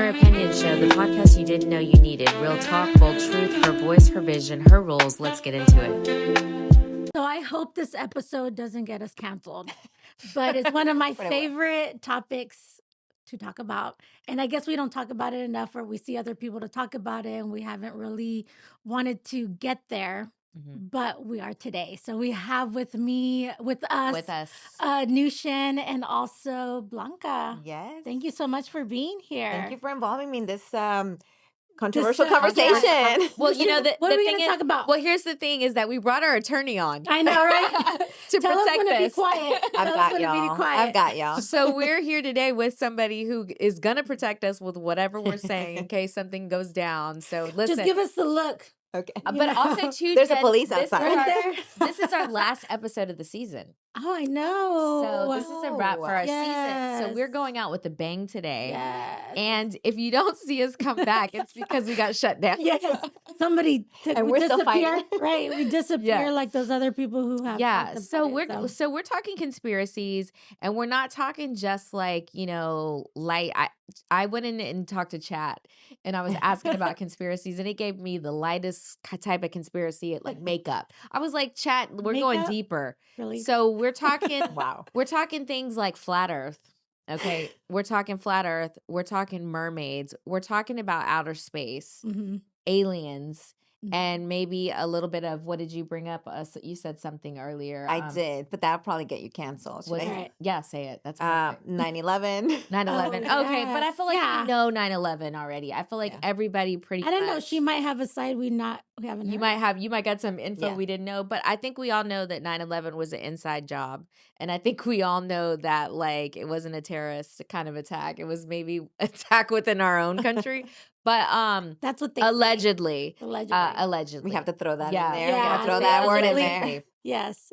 Her Opinion Show, the podcast you didn't know you needed. Real talk, bold truth, her voice, her vision, her rules. Let's get into it. So I hope this episode doesn't get us canceled, but it's one of my favorite topics to talk about. And I guess we don't talk about it enough, or we see other people to talk about it, and we haven't really wanted to get there. But we are today. So we have with us, Nushin and also Blanca. Yes. Thank you so much for being here. Thank you for involving me in this controversial conversation. Well, you know, what are we going to talk about? Well, here's the thing is that we brought our attorney on. I know, right? to Tell protect us when to be this. quiet. I've got y'all. So we're here today with somebody who is going to protect us with whatever we're saying in case something goes down. So listen. Just give us the look. Okay. But also, too, there's a police outside. Right there. This is our last episode of the season. Oh, I know. So this is a wrap for our season. So we're going out with a bang today. Yes. And if you don't see us come back, it's because we got shut down. Yes. Somebody and we're still fighting. Right. We disappear like those other people who have. Yeah. So we're talking conspiracies, and we're not talking just like, you know, light. I went in and talked to Chat, and I was asking about conspiracies, and it gave me the lightest type of conspiracy, like makeup. I was like, Chat, we're going deeper. Really? So we're talking, wow. We're talking things like flat Earth. Okay. We're talking flat Earth. We're talking mermaids. We're talking about outer space, aliens. And maybe a little bit of, what did you bring up? You said something earlier. I did, but that'll probably get you canceled. Yeah, say it. That's perfect. 9/11. 9/11. Okay, but I feel like we know 9/11 already. I feel like everybody pretty I don't know. She might have a side we haven't heard. You might got some info we didn't know, but I think we all know that 9/11 was an inside job. And I think we all know that, like, it wasn't a terrorist kind of attack. It was maybe attack within our own country. But that's what they allegedly. Allegedly. We have to throw that in there. Yeah, we gotta throw that word in there. Yes.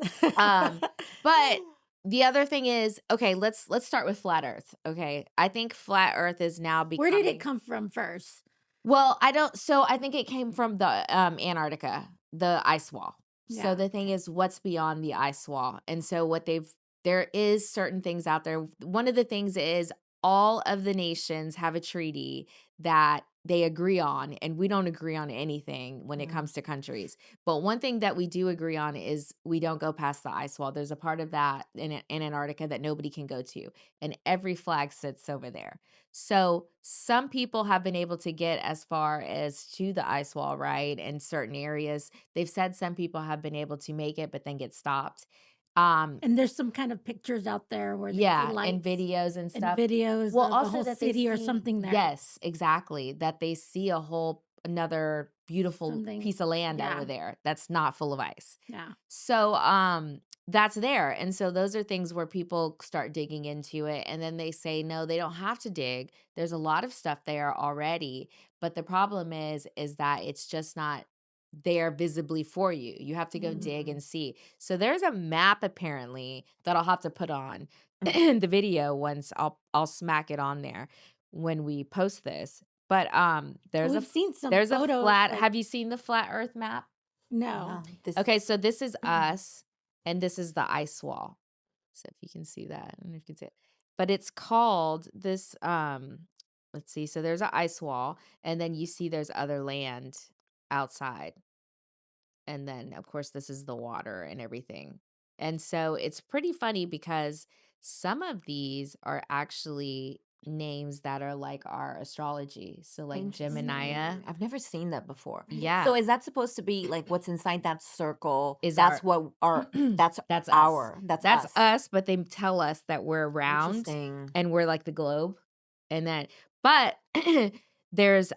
But the other thing is, okay, let's start with flat Earth. Okay. I think flat Earth is now becoming. Where did it come from first? Well, I think it came from the Antarctica, the ice wall. Yeah. So the thing is, what's beyond the ice wall? And so there is certain things out there. One of the things is all of the nations have a treaty that they agree on, and we don't agree on anything when it comes to countries. But one thing that we do agree on is we don't go past the ice wall. There's a part of that in Antarctica that nobody can go to, and every flag sits over there. So some people have been able to get as far as to the ice wall, right? In certain areas, they've said some people have been able to make it, but then get stopped. And there's some kind of pictures out there where they see lights and videos and stuff. And videos of also the whole city or something there. Yes, exactly. That they see another beautiful piece of land over there that's not full of ice. Yeah. So that's there. And so those are things where people start digging into it, and then they say, no, they don't have to dig. There's a lot of stuff there already. But the problem is that it's just not there visibly for you. You have to go dig and see. So there's a map apparently that I'll have to put on the video once. I'll smack it on there when we post this. But there's a flat. Have you seen the flat Earth map? No. Okay, so this is us, and this is the ice wall. So if you can see that, I don't know if you can see it, but it's called this. Let's see. So there's an ice wall, and then you see there's other land outside, and then of course this is the water and everything. And so it's pretty funny because some of these are actually names that are like our astrology. So like Gemini. I've never seen that before. Yeah. So is that supposed to be like what's inside that circle? That's us, but they tell us that we're round and we're like the globe. And then but there's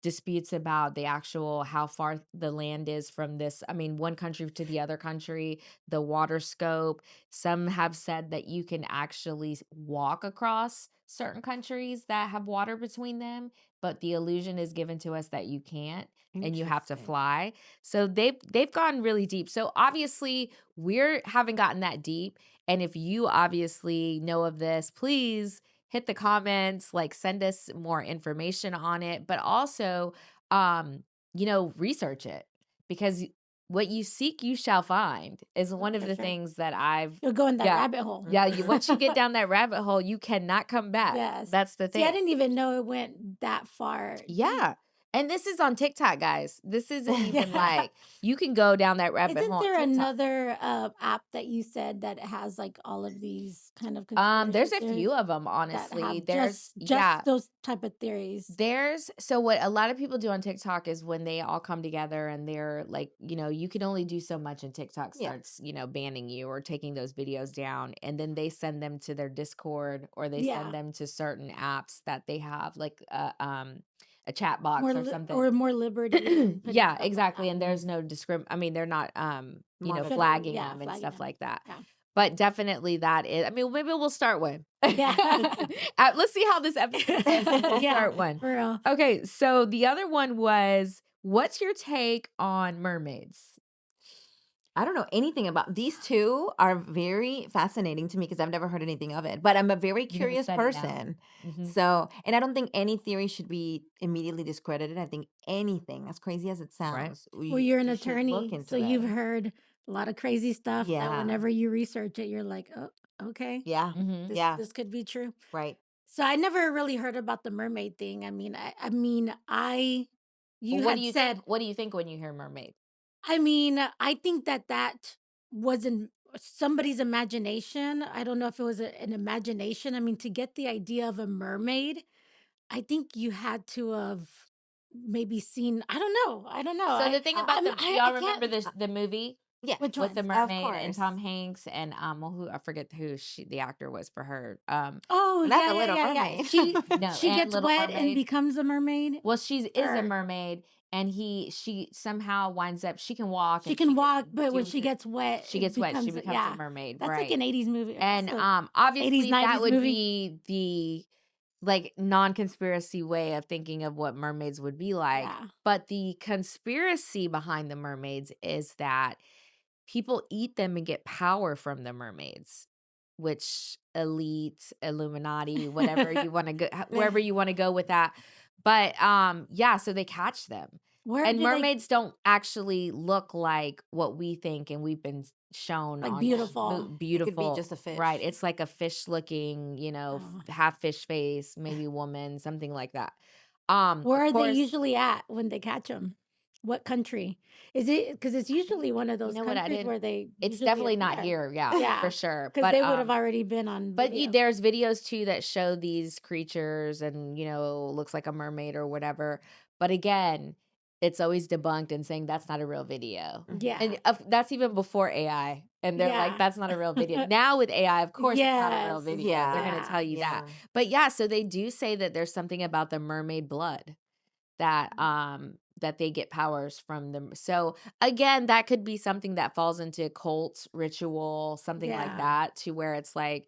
disputes about the actual how far the land is from this. I mean, one country to the other country, the water scope. Some have said that you can actually walk across certain countries that have water between them, but the illusion is given to us that you can't, and you have to fly. So they've gone really deep. So obviously we haven't gotten that deep. And if you obviously know of this, please hit the comments, like send us more information on it, but also, research it, because what you seek, you shall find is one of For the sure. things that I've. You'll go in that Yeah. rabbit hole. Yeah, once you get down that rabbit hole, you cannot come back. Yes. That's the See, I thing. didn't even know it went that far deep. Yeah. And this is on TikTok, guys. This isn't even Yeah. like you can go down that rabbit Isn't hole there on TikTok. another app that you said that has like all of these kind of There's conspiracy a theories few of them, that honestly. have There's just those type of theories? so what a lot of people do on TikTok is when they all come together and they're like, you can only do so much, and TikTok Yeah. starts, banning you or taking those videos down, and then they send them to their Discord or they Yeah. send them to certain apps that they have, like a chat box More or something. or more liberty. in putting Yeah, stuff like exactly. that. And there's no I mean, they're not Monitoring. flagging Yeah, them and flagging stuff them. like that. Yeah. But definitely that is, I mean, maybe we'll start one. Yeah. Let's see how this episode goes. We'll Yeah, start one. for real. Okay, so the other one was, what's your take on mermaids? I don't know anything about these two. Are very fascinating to me because I've never heard anything of it. But I'm a very You're gonna curious study now. person. Mhm. So, and I don't think any theory should be immediately discredited. I think anything, as crazy as it Right. sounds, Well, you're an you should look attorney, into so you've it. heard a lot of crazy stuff that Yeah. whenever you research it, you're like, oh, okay, Yeah. Mhm. Yeah. this could be true. Right. So I never really heard about the mermaid thing. I mean, you Well, what had do you said, think? What do you think when you hear mermaid? I mean, I think that wasn't somebody's imagination. I don't know if it was an imagination. I mean, to get the idea of a mermaid, I think you had to have maybe seen. I don't know. I don't know. So the thing about I y'all can't. remember the movie Yeah. Which with the one? Of mermaid and course. Tom Hanks and well, who I forget who the actor was for her. Oh Not yeah, the yeah, Little yeah, yeah. Mermaid. No, She and gets Little wet and Mermaid. becomes a mermaid. Well, she is a Or mermaid, and she somehow winds up. She can walk. she And can she walk, but when do she gets wet, she it gets wet. She becomes becomes a mermaid, That's like right? an 80s movie. And That's a 80s, obviously that 90s would movie. be the like non-conspiracy way of thinking of what mermaids would be like. Yeah. But the conspiracy behind the mermaids is that people eat them and get power from the mermaids, which elite, Illuminati, whatever you want to go, wherever you want to go with that. But yeah, so they catch them. Where And do they mermaids don't actually look like what we think, and we've been shown like on beautiful? It could be beautiful, just a fish. right? It's like a fish looking, Oh. half fish face, maybe woman, something like that. Where Of are they course, usually at when they catch them? What country is it? Because it's usually one of you those know what? I countries didn't. where they It's usually definitely not appear. here, yeah, for Yeah, sure. because But they would have already been on but video. there's videos too that show these creatures, and looks like a mermaid or whatever. But again, it's always debunked and saying that's not a real video. Yeah, And that's even before AI. And they're like, yeah, that's not a real video. Now with AI, of course, it's not a real yes, video. They're going to yeah. tell you that. Yeah. But yeah, so they do say that there's something about the mermaid blood that they get powers from them. So again, that could be something that falls into cult ritual, something like Yeah. that, to where it's like,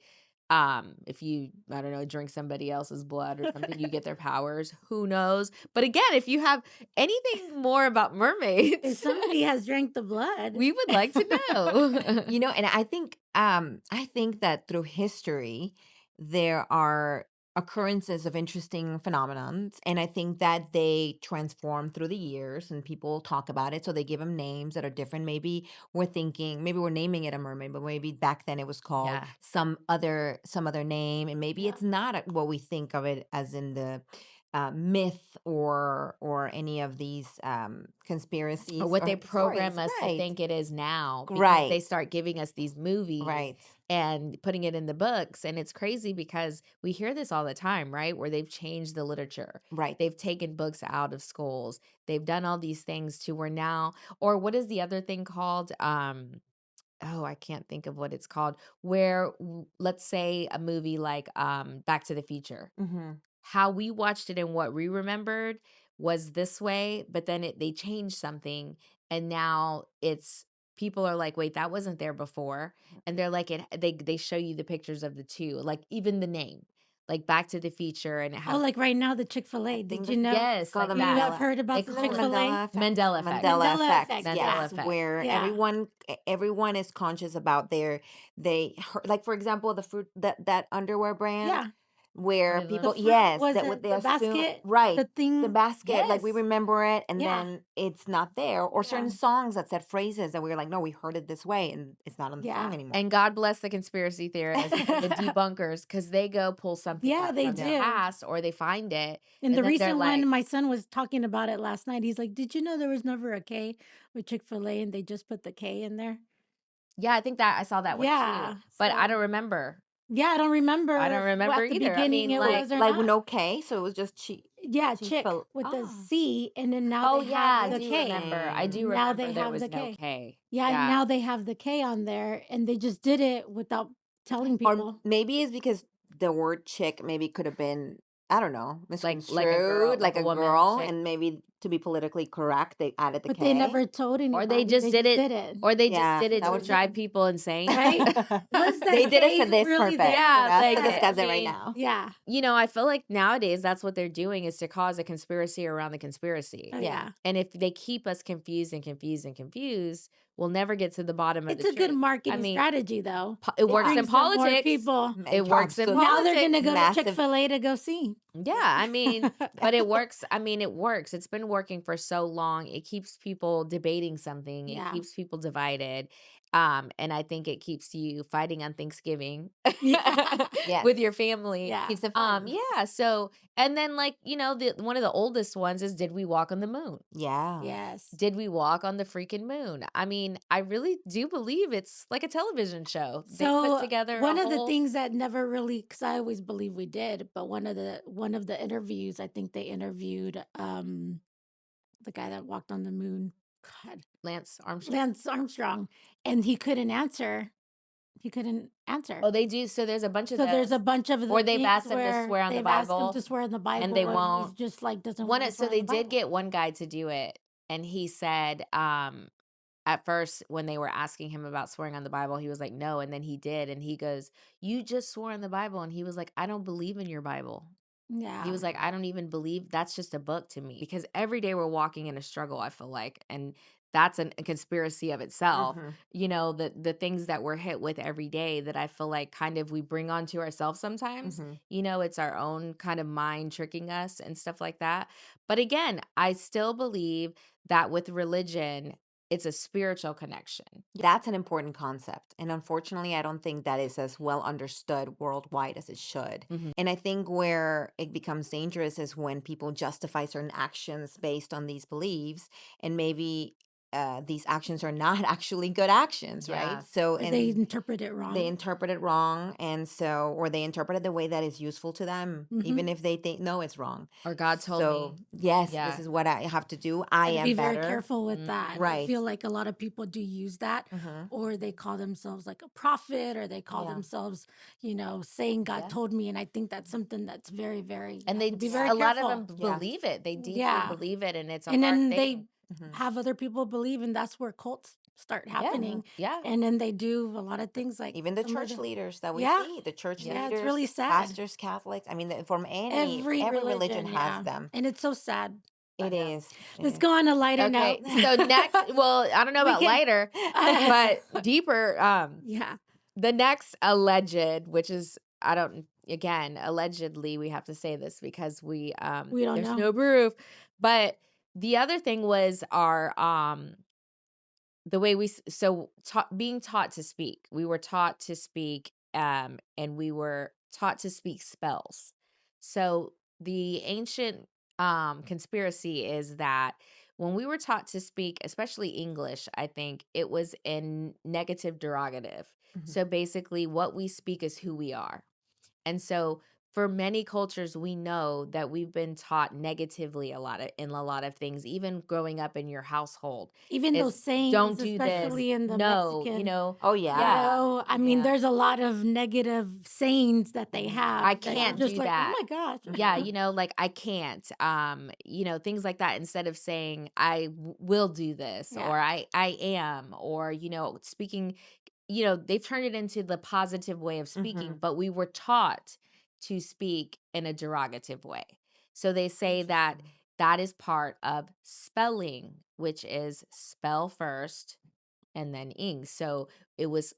if you, I don't know, drink somebody else's blood or something, you get their powers. Who knows? But again, if you have anything more about If mermaids, somebody has drank the blood, we would like to know. And I think that through history there are occurrences of interesting phenomenons, and I think that they transform through the years and people talk about it, so they give them names that are different. Maybe we're naming it a mermaid, but maybe back then it was called Yeah. some other name, and maybe Yeah. it's not what we think of it as in the myth or any of these conspiracies Or what they or program stories. us to Right. think it is now, because they Right. start giving us these movies Right. and putting it in the books. And it's crazy because we hear this all the time, right? Where they've changed the literature. Right. They've taken books out of schools. They've done all these things to where now, or what is the other thing called? Oh, I can't think of what it's called. Where let's say a movie like Back to the Future. Mm-hmm. How we watched it and what we remembered was this way, but then they changed something, and now it's people are like, wait, that wasn't there before. And they're like, they show you the pictures of the two, like even the name, like Back to the Future, and it oh, has like right now, the Chick-fil-A. think Did this- you know? yes, It's called like the You that. have heard about It's the Isn't it Chick-fil-A? Mandela effect. Mandela Mandela effect. effect, Mandela Yes, effect. where Yeah. everyone is conscious about like for example the fruit that underwear brand. Yeah. where they people, look- yes, Was that it what they the assume, basket? right? The thing? The basket, like we Yes. remember it, and Yeah. then it's not there, or Yeah. certain songs that said phrases that we were like, no, we heard it this way, and it's not on the song Yeah. anymore. And God bless the conspiracy theorists and the debunkers, because they go pull something Yeah, up they from the do. past, or they find it, And the then they're recent like, one, my son was talking about it last night. He's like, "Did you know there was never a K with Chick-fil-A and they just put the K in there?" yeah, I think that I saw that one Yeah. too, but I So, don't remember. yeah, I don't remember I don't if remember at the either. I beginning mean, it like, was or Like not. no K, so it was just Yeah, Chick Chick-fil. with the Oh, C, and then now oh they yeah, have I the do K. remember. I do Now remember they there have was the no K. K. Yeah, and Yeah. now they have the K on there, and they just did it without telling or people. maybe it's because the word chick maybe could have been, I don't know, Like a misconstrued, girl, like like a a woman girl, chick. and maybe to be politically correct, they added the But K. they never told Or they anybody. just They did just it, did it. or they just Yeah, did it that to would drive be people insane. Right? Was that they did it K for this really purpose, there? Yeah, for us to like, Yeah. discuss I it right mean, now. Yeah. you know, I feel like nowadays that's what they're doing, is to cause a conspiracy around the conspiracy. Oh, Yeah. yeah. And if they keep us confused and confused and confused, we'll never get to the bottom of It's the a good truth. I marketing mean, strategy, though. it works in brings in more politics. people. It works in Absolutely. Now they're going to politics. go to Massive. Chick-fil-A to go see. Yeah, I mean, but it works. I mean, it works. It's been working for so long. It keeps people debating something. It Yeah. keeps people divided. And I think it keeps you fighting on Thanksgiving Yeah. Yes. with your family. Yeah. Keeps it fun. Yeah. So, and then, like, you know, one of the oldest ones is, did we walk on the moon? Yeah. Yes. Did we walk on the freaking moon? I mean, I really do believe it's like a television show. They put So together one a of the whole. things that never really, because I always believe we did, but one of the interviews, I think they interviewed the guy that walked on the moon. God, Lance Armstrong. Lance Armstrong, and he couldn't answer. He couldn't answer. Oh, they do. So there's a bunch of So there's a those. bunch of the Or they've things asked him to where swear on the they've asked him Bible, to swear on the Bible, and they he's won't. just like doesn't One, want to so swear on they the did Bible. get one guy to do it, and he said, at first when they were asking him about swearing on the Bible, he was like, no, and then he did, and he goes, you just swore on the Bible, and he was like, I don't believe in your Bible. Yeah. He was like, I don't even believe, that's just a book to me, because every day we're walking in a struggle, I feel like, and that's a conspiracy of itself. Mhm. You know, the things that we're hit with every day that I feel like kind of we bring onto ourselves sometimes. Mhm. You know, it's our own kind of mind tricking us and stuff like that. But again, I still believe that with religion, it's a spiritual connection. That's an important concept. And unfortunately, I don't think that is as well understood worldwide as it should. Mhm. And I think where it becomes dangerous is when people justify certain actions based on these beliefs, and maybe these actions are not actually good actions, right? Yes. So, Or they and interpret it wrong. they interpret it wrong, and so, or they interpret it the way that is useful to them, Mhm. even if they think no, it's wrong. Or God told So me. yes, Yeah. this is what I have to do. I Gotta am be very better. careful with that. I Right. feel like a lot of people do use that, Mhm. or they call themselves like a prophet, or they call Yeah. themselves, saying God Yeah. told me. And I think that's something that's very, very, And you they have to be do, very a lot careful. of them Yeah. believe it. They deeply Yeah. believe it, and it's a And hard then thing. they Mhm. have other people believe, and that's where cults start happening. Yeah. And then they do a lot of things like Even the some of church leaders that we Yeah. see, the church Yeah. Yeah, it's leaders, really sad. pastors, Catholics. I mean, from Every every religion religion, has yeah. them. And it's so sad. It Yeah. is. It Let's is. go on a lighter Okay, note. so next, well, I don't know We about can- lighter, but deeper. Yeah. The next alleged, which is, I don't, again, allegedly, we have to say this because we don't there's know. no proof. But the other thing was our the way we being taught to speak. We were taught to speak, and we were taught to speak spells. So the ancient conspiracy is that when we were taught to speak, especially English, I think it was in negative derogative. Mhm. So basically, what we speak is who we are. And so for many cultures, we know that we've been taught negatively in a lot of things, even growing up in your household. Even It's, those sayings, don't do this. especially in the No, Mexican. you know. Oh You yeah. know, I mean, Yeah. there's a lot of negative sayings that they have. I that you're can't just do like, that. Oh my gosh. Yeah, you know, like I can't, things like that. Instead of saying I will do this, Yeah. or I am, or, speaking, they've turned it into the positive way of speaking, Mhm. but we were taught to speak in a derogative way. So they say that Interesting. that is part of spelling, which is spell first and then ing. So it was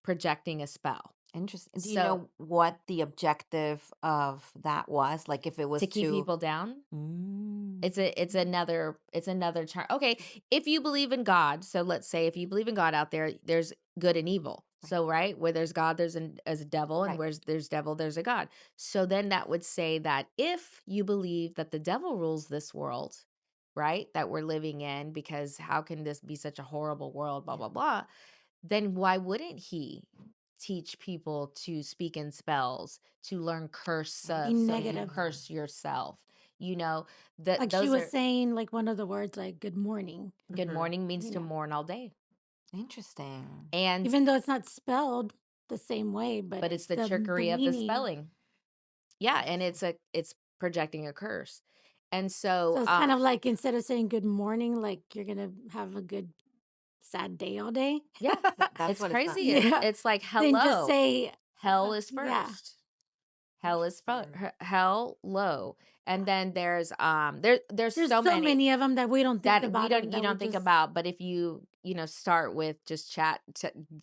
projecting a spell. Interesting. Do you So know what the objective of that was? Like if it to was keep to people down, Mm. it's another chart. Okay, if you believe in God, so let's say if you believe in God out there, there's good and evil. Right. So right where there's God, there's a devil, and Right. where there's devil, there's a God. So then that would say that if you believe that the devil rules this world, right, that we're living in, because how can this be such a horrible world, blah Yeah. blah blah, then why wouldn't he teach people to speak in spells, to learn curse Be stuff so you negative. curse yourself? You know, that Like she those was are saying, like one of the words, like good morning, good Mm-hmm. morning means you to know, mourn all day. Interesting. And even though it's not spelled the same way, but it's but the the trickery of the meaning. spelling. Yeah, and it's projecting a curse. And So so it's kind of like instead of saying good morning, like you're gonna have a good sad day all day. yeah, That's it's what it's not. crazy. It's Yeah. it's like Then just hello, say, hell is yeah. first. Hell is Interesting. hell low. And then there's There's so so many many of them that we don't think that we about don't it. you That we don't think just, about, but if start with just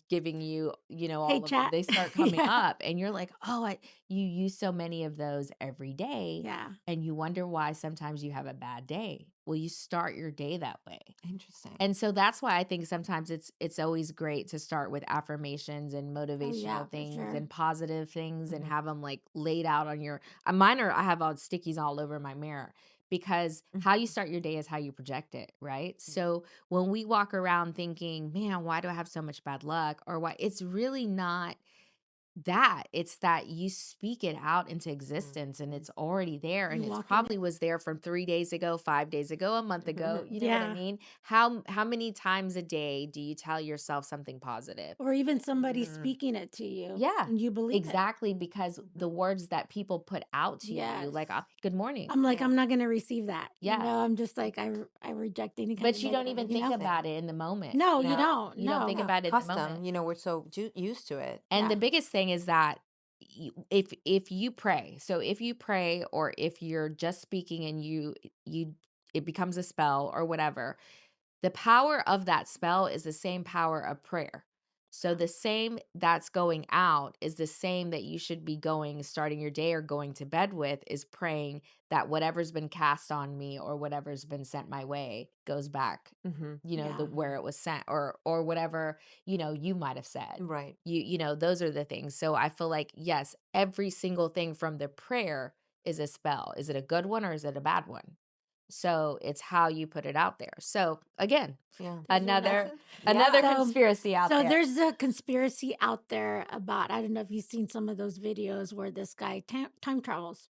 giving you hey, all of them, chat. they start coming Yeah. up, and you're like, oh, you use so many of those every day, Yeah. and you wonder why sometimes you have a bad day. Well, you start your day that way. Interesting. And so that's why I think sometimes it's always great to start with affirmations and Oh, yeah, motivational for things sure. and positive things, and Mhm. have them like laid out on your I have all stickies all over my mirror, because how you Mhm. start your day is how you project it, right? Yeah. So when we walk around thinking, man, why do I have so much bad luck? Or why, it's really not that. It's that you speak it out into existence, and Mhm. it's already there, You and it's walk in probably it. was there from 3 days ago, 5 days ago, a month ago. You know what I Yeah. mean? How many times a day do you tell yourself something positive? Or even somebody Mm. speaking it to you Yeah, and you believe it. exactly, because the Mhm. words that people put out to you, Yes. like, good morning. I'm like, Yeah. I'm not going to receive that. Yeah, I'm just like, I reject any kind of but you don't negative, even think Interesting. about it in the moment. No, you No. don't. You don't think No. No. about it in the moment. Custom. We're so used to it. And the Yeah. biggest thing is that if you pray, so if you pray, or if you're just speaking and you it becomes a spell or whatever, the power of that spell is the same power of prayer. So the same that's going out is the same that you should be starting your day or going to bed with, is praying that whatever's been cast on me or whatever's been sent my way goes back, Mm-hmm. the Yeah. where it was sent, or whatever, you might have said. Right. Those are the things. So I feel like, yes, every single thing from the prayer is a spell. Is it a good one or is it a bad one? So it's how you put it out there. So again, Yeah. There's your another lesson. another Yeah. So, conspiracy out so there. there's a conspiracy out there about, I don't know if you've seen some of those videos where this guy time travels.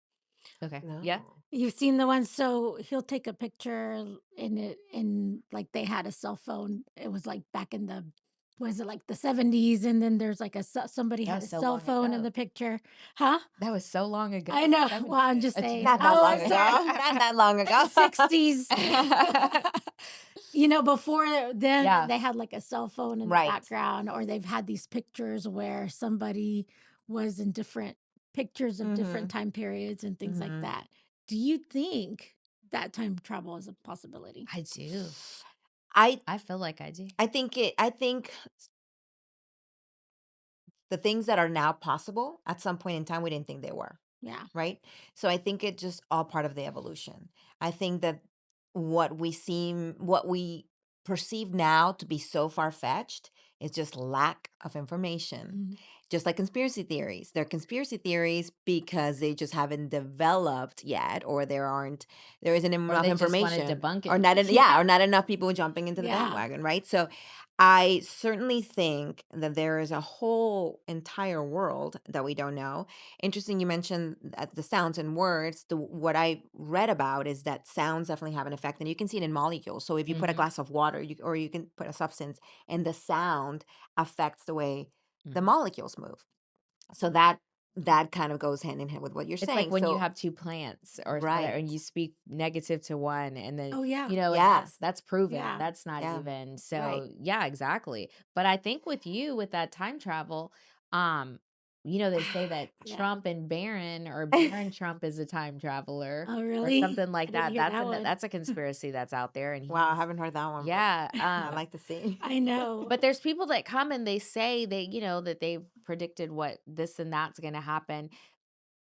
Okay. Yeah. No. You've seen the ones, so he'll take a picture in it, in like they had a cell phone. It was like back in the, was it like the 70s? And then there's like somebody That had a was so cell long phone in ago. the picture. Huh? That was so long ago. I The know. Well, 70s. I'm just saying. Not that Oh, long I'm ago. sorry. Not that long ago. 60s. Before then, Yeah. they had like a cell phone in the Right. background, or they've had these pictures where somebody was in different pictures of different Mm-hmm. time periods and things like Mm-hmm. that. Do you think that time travel is a possibility? I do. I I feel like I do. I think the things that are now possible at some point in time we didn't think they were. Yeah. Right? So I think it's just all part of the evolution. I think that what we perceive now to be so far-fetched is just lack of information. Mhm. Just like conspiracy theories. They're conspiracy theories because they just haven't developed yet, or there isn't Or enough they just want to information, debunk or it. or not enough people jumping into the Yeah. bandwagon, right? So I certainly think that there is a whole entire world that we don't know. Interesting, you mentioned the sounds and words. What I read about is that sounds definitely have an effect, and you can see it in molecules. So if you put a Mhm. glass of water, or you can put a substance, and the sound affects the way the Mhm. molecules move. So that kind of goes hand in hand with what you're It's like saying. when you So have two plants or whatever, right, and you speak negative to one, and then Oh, yeah. and yeah, that's proven. Yeah. That's not yeah, even right, so. Yeah, exactly. But I think with that time travel, um, they say that Yeah. Trump and Barron Trump is a time traveler Oh, or really? something I like didn't that. hear that one. That's a conspiracy that's out there, and Wow, I haven't heard that one, but yeah. I'd like to see. I know. But there's people that come and they say that they've predicted what this and that's going to happen.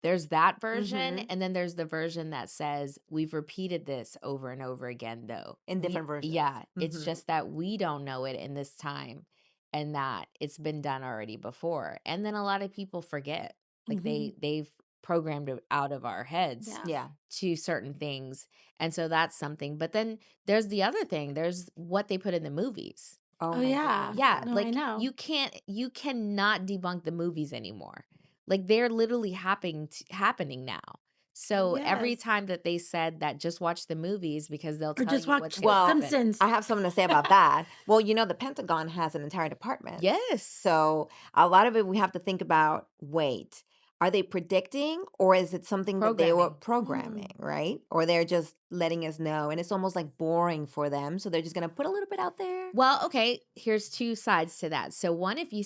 There's that version, Mhm. and then there's the version that says we've repeated this over and over again, though. In different versions. Yeah, it's Mhm. just that we don't know it in this time, and that it's been done already before. And then a lot of people forget, like Mhm. they've programmed it out of our heads Yeah. Yeah. to certain things, and so that's something. But then there's the other thing. There's what they put in the movies. Oh Oh, my yeah. goodness. Yeah, No, I like know. you cannot debunk the movies anymore. Like they're literally happening now. So every Yes. time that they said that, just watch the movies because they'll Or tell just you what's watch going The to Well, happen. Simpsons. I have something to say about that. Well, the Pentagon has an entire department. Yes. So a lot of it we have to think about, wait, are they predicting or is it something that they were Programming. programming, right? Or they're just letting us know and it's almost like boring for them. So they're just going to put a little bit out there. Well, okay, here's two sides to that. So one, if you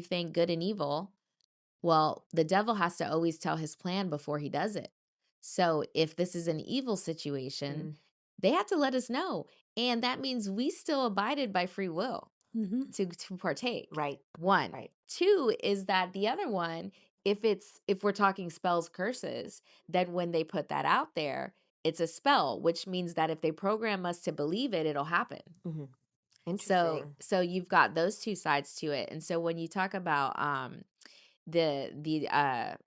think good and evil, well, the devil has to always tell his plan before he does it. So if this is an evil situation, Mm, they have to let us know. And that means we still abided by free will Mm-hmm. to partake. right. One. Right. Two is that the other one, if we're talking spells, curses, then when they put that out there, it's a spell, which means that if they program us to believe it, it'll happen. Mhm. So Interesting. you've got those two sides to it. And so when you talk about the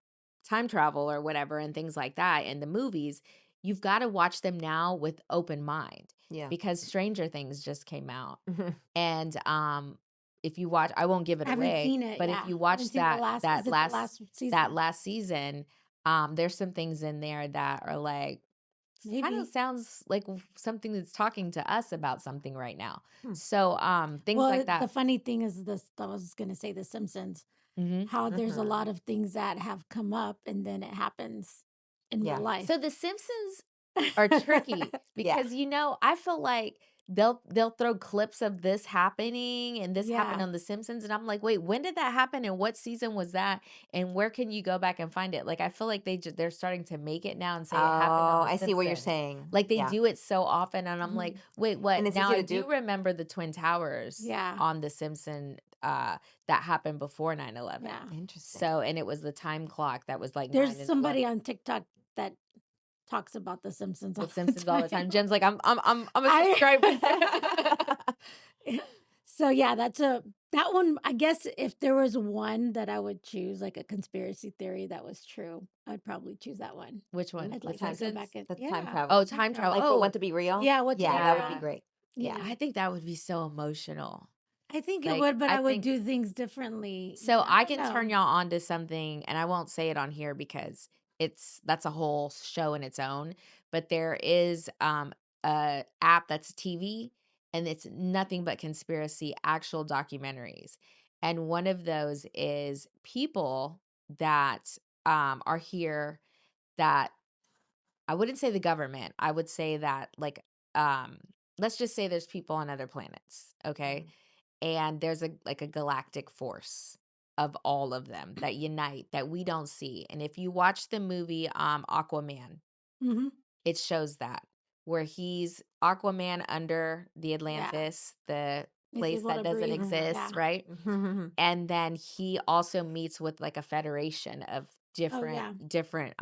time travel or whatever and things like that in the movies, you've got to watch them now with open mind Yeah. because Stranger Things just came out. Mhm. And if you watch, I won't give it I haven't away, seen it. but Yeah. if you I haven't watch seen the last. Is it the last season? that last season, there's some things in there that are like kind Maybe. of sounds like something that's talking to us about something right now. Hmm. So things Well, like the that. funny thing is this. I was going to say The Simpsons. hmm How there's a Mhm. lot of things that have come up and then it happens in Yeah. real life. So the Simpsons are tricky Yeah. because I feel like they'll throw clips of this happening and this happened Yeah. on The Simpsons, and I'm like, wait, when did that happen and what season was that and where can you go back and find it? Like I feel like they're starting to make it now and say it happened on Oh, The I see what you're Simpsons. saying. Like they Yeah. do it so often, and I'm like, Mhm. wait, what? And it's Now easy I to do. do remember the Twin Towers Yeah. on The Simpsons that happened before 9/11. Yeah. Interesting. So, and it was the time clock that was like There's 9 and somebody 11. on TikTok that talks about The Simpsons all The Simpsons all the time. time. Jen's like, I'm a I subscriber. So yeah, that one. I guess if there was one that I would choose, like a conspiracy theory that was true, I'd probably choose that one. Which one? I'd The like to go Simpsons? back and The time yeah, travel. Oh, time time travel. travel. Like for Oh, what to be real? Yeah, what to Yeah, be that would be yeah. great. Yeah. I think that would be so emotional. I think it Like, would, but I I would think do things differently. so. I don't can turn know. y'all on to something, and I won't say it on here because that's a whole show in its own. But there is a app that's TV, and it's nothing but conspiracy, actual documentaries. And one of those is people that are here that I wouldn't say the government. I would say that um let's just say there's people on other planets, okay? Mhm. And there's a galactic force of all of them that unite that we don't see. And if you watch the movie Aquaman, Mhm. it shows that where he's Aquaman under the Yeah, Atlantis, the he's place able that to doesn't breathe. exist, Yeah. right? Mhm. And then he also meets with like a federation of Oh yeah, different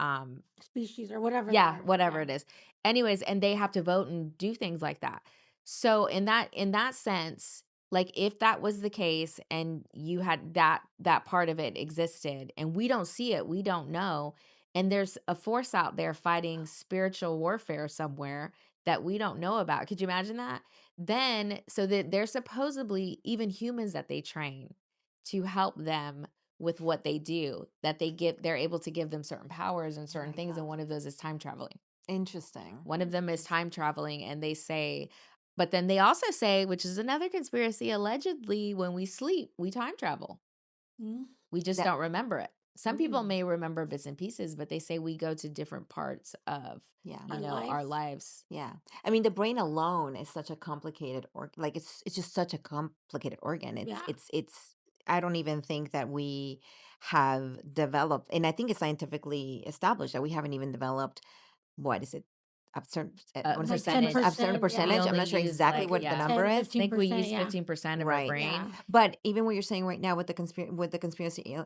species or whatever they yeah, are. whatever Yeah. it is. Anyways, and they have to vote and do things like that. So in that sense, like if that was the case and you had that part of it existed and we don't see it, we don't know, and there's a force out there fighting spiritual warfare somewhere that we don't know about. Could you imagine that? Then so that they're supposedly even humans that they train to help them with what they do, that they're able to give them certain powers and Oh certain my things, and God. one of those is time traveling. Interesting. One of them is time traveling, and they say, but then they also say, which is another conspiracy, allegedly when we sleep we time travel, Mhm. we just That don't remember it. Some people mm, may remember bits and pieces, but they say we go to different parts of yeah. Our our lives. lives. Yeah. I mean, the brain alone is such a complicated like it's just such a complicated organ. Yeah. It's I don't even think that we have developed, and I think it's scientifically established that we haven't even developed, what is it? A certain, I want to say Like percentage, a certain 10%, yeah. We percentage. I'm only not sure use exactly like, what the yeah, number 10, is. I think we 15%, use yeah. 15% of our Right. brain. Yeah. But even what you're saying right now with the conspiracy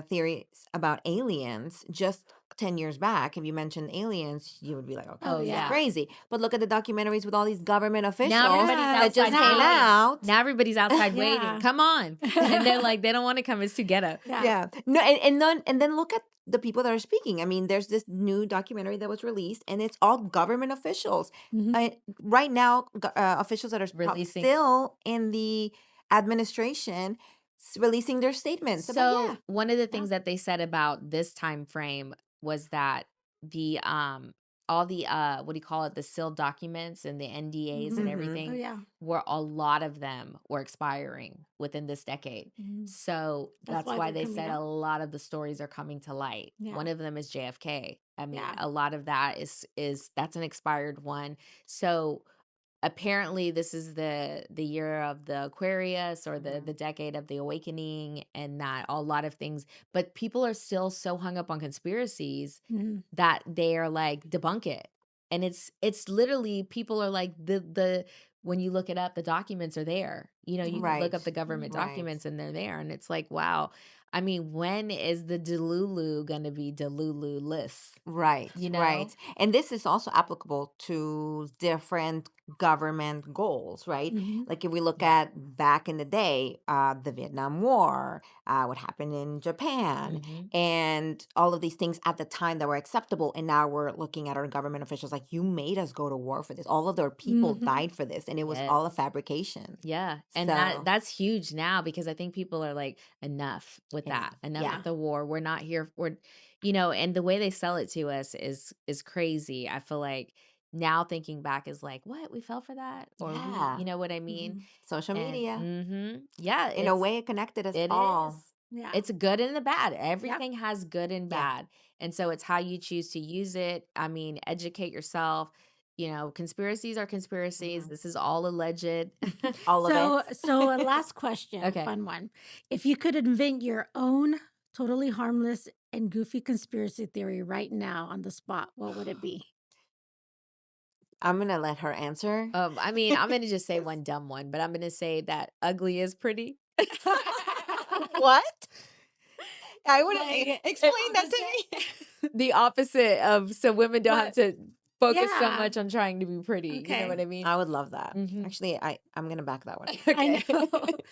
theories about aliens, just 10 years back, if you mentioned aliens, you would be like, okay, Oh, Oh, this is yeah. yeah. crazy. But look at the documentaries with all these government officials Now everybody's that just outside came waiting. out. Now everybody's outside waiting. Yeah. Come on. And they're like, they don't want to come. It's too ghetto. Yeah. Yeah. No, and then look at the people that are speaking. I mean, there's this new documentary that was released, and it's all government officials. Mhm. Right now, officials that are Releasing. still in the administration releasing their statements. But So yeah, one of the things that they said about this time frame was that the all the what do you call it, the sealed documents and the NDAs and Mhm. Mhm. Oh, everything yeah. were, a lot of them were expiring within this decade. Mhm. So That's that's why why they're they coming said a out. lot of the stories are coming to light. Yeah. One of them is JFK. I mean, Yeah. a lot of that is that's an expired one. So apparently this is the year of the Aquarius, or the decade of the awakening, and that a lot of things, but people are still so hung up on conspiracies Mhm. that they are like, debunk it. And it's literally, people are like, the when you look it up, the documents are there. You know, you can look up the right, government right. documents and they're there, and it's like, wow. I mean, when is the Delulu gonna be Delulu-less? Right, You right. know? And this is also applicable to different government goals, right? Mhm. Like if we look at back in the day, the Vietnam War, what happened in Japan, Mhm. and all of these things at the time that were acceptable. And now we're looking at our government officials like, you made us go to war for this. All of their people Mhm. died for this, and it was Yes. all a fabrication. Yeah. And So, that's huge now, because I think people are like, enough with enough. that. Enough Yeah. with the war. We're not here for, and the way they sell it to us is crazy. I feel like now thinking back is like, what? We fell for that? Or Yeah. you know what I mean? Mhm. Social And media, yeah, in a way, it connected us it all. is. Yeah. It's good and the bad. Yeah. Everything has good and Yeah. bad. And so it's how you choose to use it. I mean, educate yourself. Conspiracies are conspiracies. Mhm. This is all alleged. All of it. So a last question, a Okay. fun one. If you could invent your own totally harmless and goofy conspiracy theory right now on the spot, what would it be? I'm gonna let her answer. I mean, I'm gonna just say one dumb one, but I'm gonna say that ugly is pretty. What? I would Like, explain that to me. The opposite of, so women don't have what? to focus so Yeah. much on trying to be pretty. You know what Okay. I mean? I would love that. Mhm. Actually, I'm gonna back that one I Okay. know.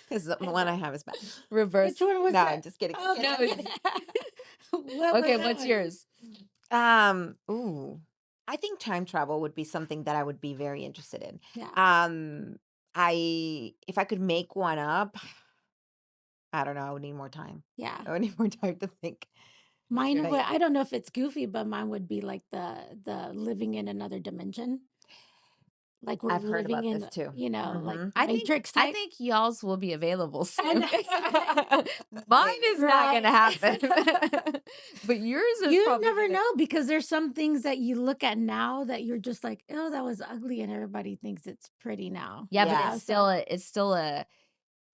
because the one I have is bad. Reverse. Which one was No, that? I'm just kidding. Oh, No, okay. What was Okay, that what's one? yours? Ooh, I think time travel would be something that I would be very interested in. Yeah. If I could make one up, I don't know. I would need more time. Yeah. I would need more time to think. Mine yours? would, I don't know if it's goofy, but mine would be like the living in another dimension. Like we're I've heard living about in, this too. like Mhm. Matrix I type. think y'all's will be available I soon. know. Mine is not gonna Right. happen. But yours is You probably never gonna. know, because there's some things that you look at now that you're just like, oh, that was ugly, and everybody thinks it's pretty now. Yeah, but Yeah. it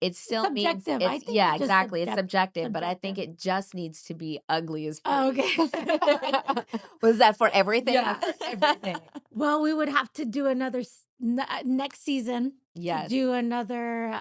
It's still means subjective. I it's, think yeah, it's just exactly. It's subjective, but I think subjective. it just needs to be ugly as Oh, pretty. okay. Was that for everything? Yeah, for everything. Well, we would have to do another next season to Yes. do another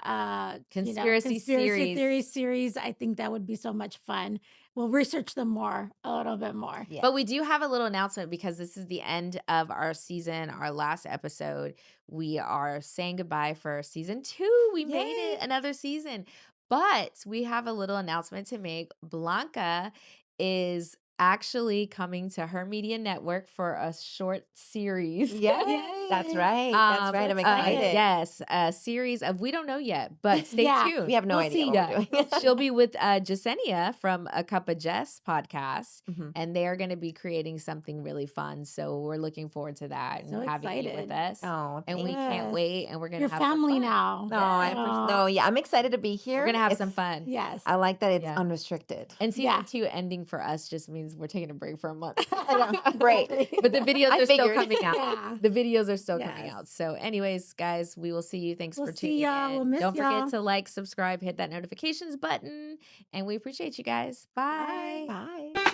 Conspiracy conspiracy theory series. series. I think that would be so much fun. We'll research them more, a little bit more. Yeah. But we do have a little announcement, because this is the end of our season, our last episode. We are saying goodbye for season 2. We made Yay. it, another season. But we have a little announcement to make. Blanca is actually coming to her media network for a short series. Yes, that's right. That's right. I'm So excited. Yes, a series of, we don't know yet, but stay Yeah. tuned. We have no We'll idea see. what we're doing. She'll be with Jasenia from A Cup of Jess podcast, Mhm. and they're going to be creating something really fun. So we're looking forward to that and So having you with excited. us. Oh, And thank we can't Yes. wait. And we're going Your to have some family fun. now. No, I no, yeah, I'm excited to be here. We're going to have some It's- fun. Yes. I like that it's Yeah. unrestricted. And season Yeah. 2 ending for us just means means we're taking a break for a month. I know. Great. But the videos I are still figured. coming out. Yeah. The videos are still coming Yes. out. So anyways, guys, we will see you. Thanks We'll for see tuning y'all. in. We'll miss Don't y'all. forget to like, subscribe, hit that notifications button. And we appreciate you guys. Bye. Bye.